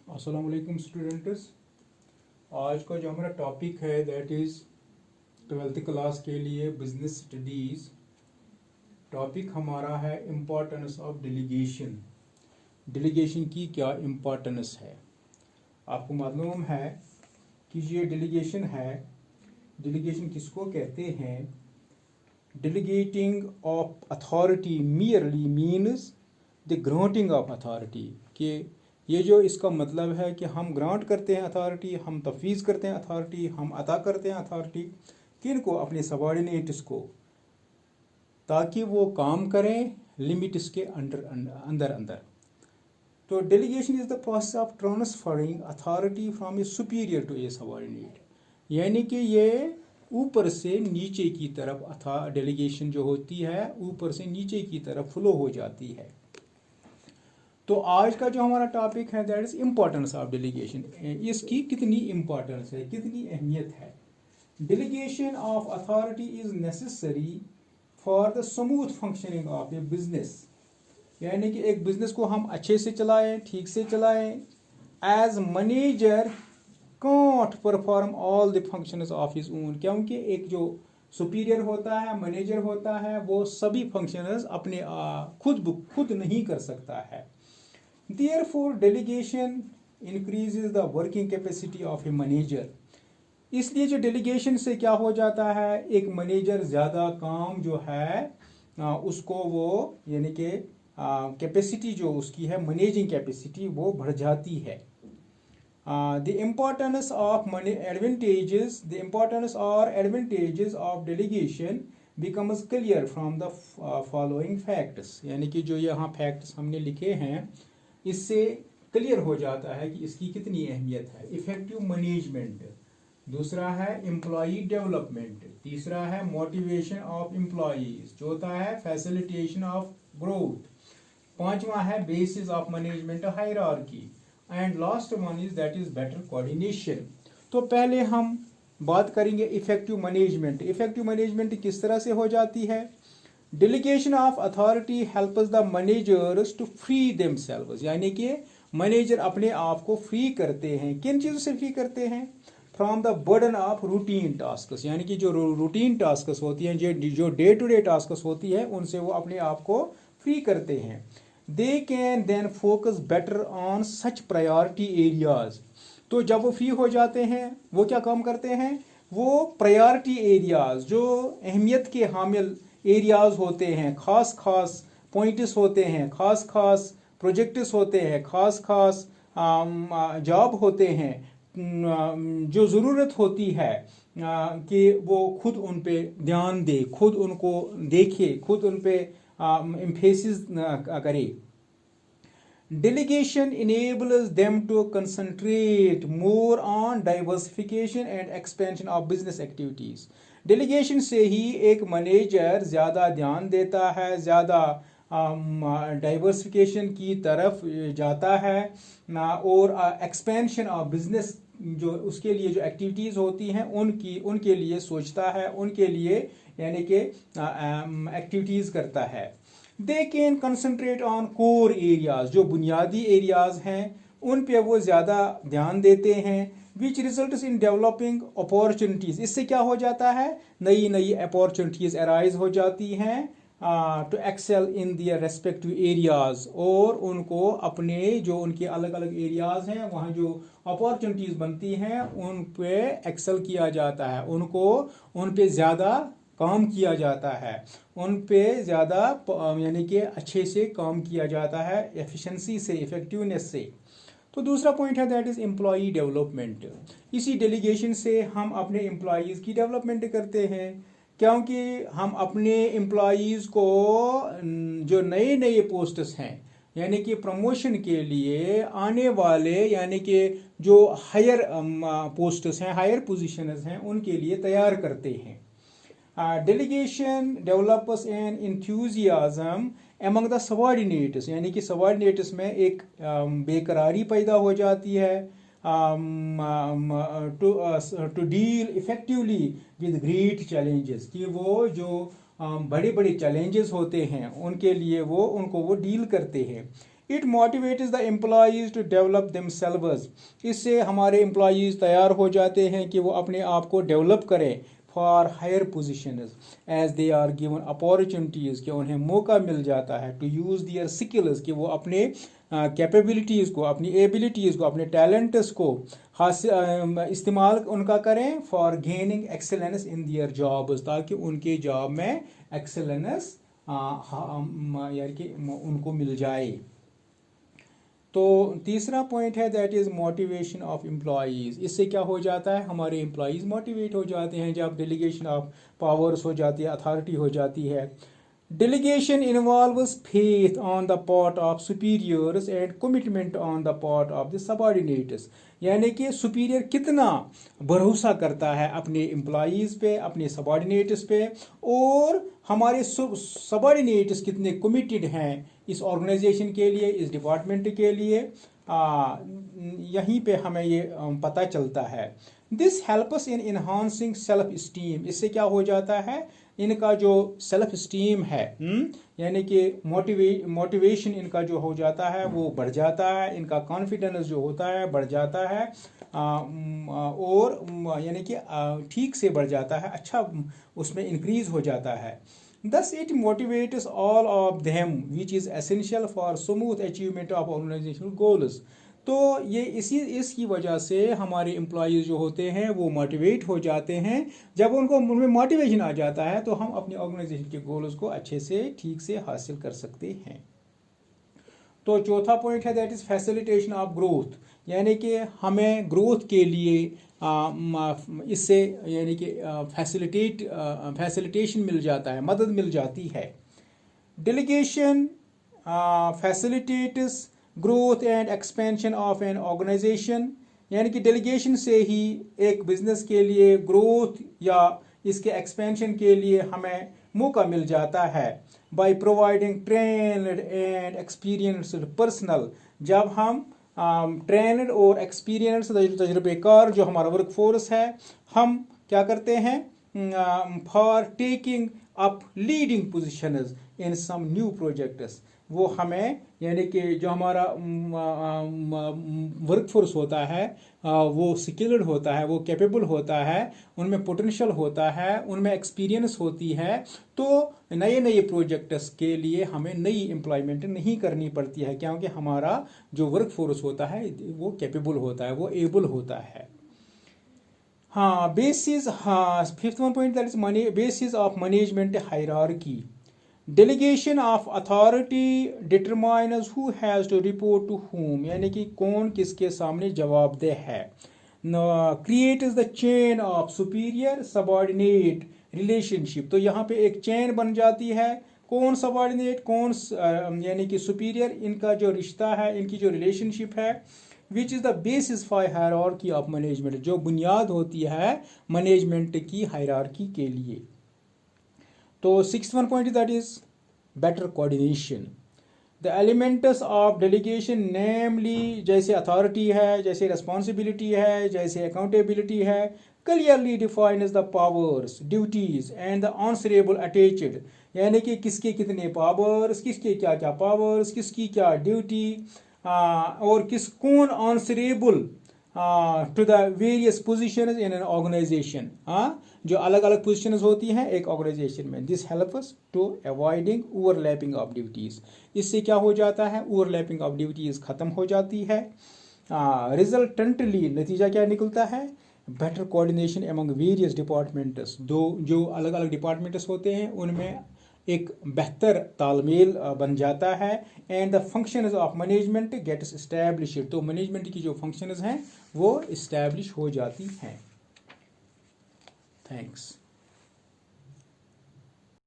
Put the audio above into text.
अस्सलाम वालेकुम स्टूडेंट्स। आज का जो हमारा टॉपिक है दैट इज़ 12th क्लास के लिए बिजनेस स्टडीज़। टॉपिक हमारा है इम्पोर्टेंस ऑफ डेलीगेशन। डेलीगेशन की क्या इम्पोर्टेंस है। आपको मालूम है कि ये डेलीगेशन है, डेलीगेशन किसको कहते हैं। Delegating of authority merely means the granting of authority. कि ये जो इसका मतलब है कि हम ग्रांट करते हैं अथॉरिटी, हम तफवीज़ करते हैं अथॉरिटी, हम अता करते हैं अथॉरिटी किन को, अपने सबॉर्डिनेट्स को, ताकि वो काम करें लिमिट्स के अंदर अंदर। तो delegation is the process of transferring authority from a superior to a subordinate. यानी कि ये ऊपर से नीचे की तरफ अथा डेलीगेशन जो होती है ऊपर से नीचे की तरफ फ्लो हो जाती है। तो आज का जो हमारा टॉपिक है that is importance of delegation. इसकी कितनी इम्पोर्टेंस है, कितनी अहमियत है। Delegation of authority is necessary for the smooth functioning of A business. यानी कि एक बिजनेस को हम अच्छे से चलाएं, ठीक से चलाएं। As manager can't perform all the functions of his own. क्योंकि एक जो सुपीरियर होता है, मैनेजर होता है, वो सभी फंक्शंस अपने खुद नहीं कर सकता है। Therefore, delegation increases the working capacity of a manager. इसलिए जो डेलीगेशन से क्या हो जाता है, एक मैनेजर ज़्यादा काम जो है उसको वो यानी कि कैपेसिटी जो उसकी है, मैनेजिंग कैपेसिटी, वो बढ़ जाती है। The importance of advantages of delegation becomes clear from the following facts। यानी कि जो यहाँ फैक्ट्स हमने लिखे हैं इससे क्लियर हो जाता है कि इसकी कितनी अहमियत है। इफेक्टिव मैनेजमेंट, दूसरा है एम्प्लॉई डेवलपमेंट, तीसरा है मोटिवेशन ऑफ एम्प्लॉयज, चौथा है फैसिलिटेशन ऑफ ग्रोथ, पांचवा है basis of management hierarchy, and last one is that is better coordination. तो पहले हम बात करेंगे इफेक्टिव मैनेजमेंट। इफेक्टिव मैनेजमेंट किस तरह से हो जाती है। Delegation of authority helps the managers to free themselves. यानी कि मैनेजर अपने आप को फ्री करते हैं। किन चीज़ों से फ्री करते हैं। From the burden of routine tasks. यानी कि जो रूटीन टास्क्स होती हैं, जो डे टू डे टास्क्स होती है, उनसे वो अपने आप को फ्री करते हैं। They can then focus better on such priority areas. तो जब वो फ्री हो जाते हैं वो क्या काम करते हैं, वो प्रायोरिटी एरियाज, जो अहमियत के हामिल एरियाज होते हैं, खास खास पॉइंट्स होते हैं, खास खास प्रोजेक्ट्स होते हैं, खास खास जॉब होते हैं, जो ज़रूरत होती है कि वो खुद उन पे ध्यान दे, खुद उनको देखे, खुद उन पे एम्फेसिस करे। Delegation enables them to concentrate more on diversification and expansion of business activities. Delegation से ही एक मैनेजर ज़्यादा ध्यान देता है, ज़्यादा डाइवर्सिफिकेशन की तरफ जाता है और एक्सपेंशन ऑफ बिजनेस जो उसके लिए जो एक्टिविटीज़ होती हैं उनके लिए सोचता है, उनके लिए यानी कि एक्टिविटीज़ करता है। They can concentrate on core areas, जो बुनियादी एरियाज हैं उन पे वो ज़्यादा ध्यान देते हैं। Which results in developing opportunities. इससे क्या हो जाता है, नई नई अपॉर्चुनिटीज़ अराइज हो जाती हैं to excel in their respective areas. और उनको अपने जो उनके अलग अलग एरियाज हैं वहाँ जो अपॉर्चुनिटीज़ बनती हैं उन पे एक्सेल किया जाता है, उनको उन पे ज़्यादा काम किया जाता है, उन पे ज़्यादा यानी कि अच्छे से काम किया जाता है, एफिशिएंसी से, इफेक्टिवनेस से। तो दूसरा पॉइंट है दैट इज़ एम्प्लॉई डेवलपमेंट। इसी डेलीगेशन से हम अपने एम्प्लॉयज़ की डेवलपमेंट करते हैं, क्योंकि हम अपने एम्प्लॉयज़ को जो नए नए पोस्ट्स हैं यानी कि प्रमोशन के लिए आने वाले यानी कि जो हायर पोस्ट्स हैं, हायर पोजीशंस हैं, उनके लिए तैयार करते हैं। Delegation develops an enthusiasm among the subordinates. यानी कि सबॉर्डिनेट्स में एक बेकरारी पैदा हो जाती है to deal effectively with great challenges. कि वो जो बड़े बड़े चैलेंजेस होते हैं उनके लिए उनको वो डील करते हैं। It motivates the employees to develop themselves, इससे हमारे एम्प्लॉयज़ तैयार हो जाते हैं कि वो अपने आप को डेवलप करें for higher positions as they are given opportunities, कि उन्हें मौका मिल जाता है टू यूज़ दियर स्किल्स, कि वो अपने कैपेबिलिटीज़ को, अपनी एबिलिटीज़ को, अपने टैलेंट्स को इस्तेमाल उनका करें for gaining excellence in their jobs, ताकि उनके जॉब में एक्सेलेंस यानी कि उनको मिल जाए। तो तीसरा पॉइंट है that is motivation of employees, इससे क्या हो जाता है, हमारे एम्प्लॉयज़ मोटिवेट हो जाते हैं जब डेलीगेशन ऑफ पावर्स हो जाती है, अथॉरिटी हो जाती है। Delegation involves faith on the part of superiors and commitment on the part of the subordinates, यानी कि सुपीरियर कितना भरोसा करता है अपने एम्प्लॉयज़ पे, अपने सबॉर्डिनेट्स पे, और हमारे सबॉर्डिनेट्स कितने कमिटेड हैं इस ऑर्गेनाइजेशन के लिए, इस डिपार्टमेंट के लिए। यहीं पे हमें ये पता चलता है। This helps in enhancing self esteem, इससे क्या हो जाता है, इनका जो सेल्फ स्टीम है यानी कि मोटिवेशन इनका जो हो जाता है वो बढ़ जाता है, इनका कॉन्फिडेंस जो होता है बढ़ जाता है, और यानी कि ठीक से बढ़ जाता है, अच्छा उसमें इंक्रीज हो जाता है। Thus it motivates all of them, which is essential for smooth achievement of organizational goals. तो ये इसकी वजह से हमारे एम्प्लॉयज़ जो होते हैं वो मोटिवेट हो जाते हैं। जब उनमें मोटिवेशन आ जाता है तो हम अपनी ऑर्गेनाइजेशन के गोल्स को अच्छे से ठीक से हासिल कर सकते हैं। तो चौथा पॉइंट है that is facilitation of growth, यानी कि हमें ग्रोथ के लिए इससे यानी कि फैसिलिटेशन मिल जाता है, मदद मिल जाती है। Delegation facilitates growth and expansion of an organisation, यानी कि डेलीगेशन से ही एक बिजनेस के लिए ग्रोथ या इसके एक्सपेंशन के लिए हमें मौका मिल जाता है। By providing trained and experienced personal, जब हम ट्रेन्ड और एक्सपीरियंस तजुर्बेकार जो हमारा वर्क फोर्स है, हम क्या करते हैं, for taking up leading positions in some new projects, वो हमें यानी कि जो हमारा वर्क फोर्स होता है वो स्किल्ड होता है, वो कैपेबल होता है, उनमें पोटेंशियल होता है, उनमें एक्सपीरियंस होती है, तो नए नए प्रोजेक्ट्स के लिए हमें नई एम्प्लॉयमेंट नहीं करनी पड़ती है, क्योंकि हमारा जो वर्क फोर्स होता है वो कैपेबल होता है, वो एबल होता है। हाँ, बेसिस, हाँ, fifth one point that is basis of management hierarchy. Delegation of authority determines who has to report to whom, यानी कि कौन किसके सामने जवाबदेह है। Creates the chain of superior subordinate relationship, तो यहाँ पे एक चेन बन जाती है, कौन सबॉर्डिनेट कौन यानी कि सुपीरियर, इनका जो रिश्ता है, इनकी जो रिलेशनशिप है, which is the basis for hierarchy of management, जो बुनियाद होती है मैनेजमेंट की हायरार्की के लिए। तो six one point that is better coordination. The elements of delegation namely, जैसे अथॉरिटी है, जैसे रिस्पॉन्सिबिलिटी है, जैसे अकाउंटेबिलिटी है, clearly defines the powers, duties and the answerable attached, यानी कि किसके कितने पावर्स, किसके क्या क्या पावर्स, किसकी क्या ड्यूटी, और कौन answerable to the various positions in an organisation, जो अलग अलग पोजिशंस होती हैं एक ऑर्गेनाइजेशन में। This helps to avoiding overlapping of duties, इससे क्या हो जाता है, ओवरलैपिंग ऑफ ड्यूटीज़ ख़त्म हो जाती है। रिजल्टेंटली नतीजा क्या निकलता है, better coordination among various departments, जो अलग अलग डिपार्टमेंट्स होते हैं उनमें एक बेहतर तालमेल बन जाता है। And the functions of management gets established, तो मैनेजमेंट की जो फंक्शंस हैं वो इस्टेब्लिश हो जाती हैं। थैंक्स।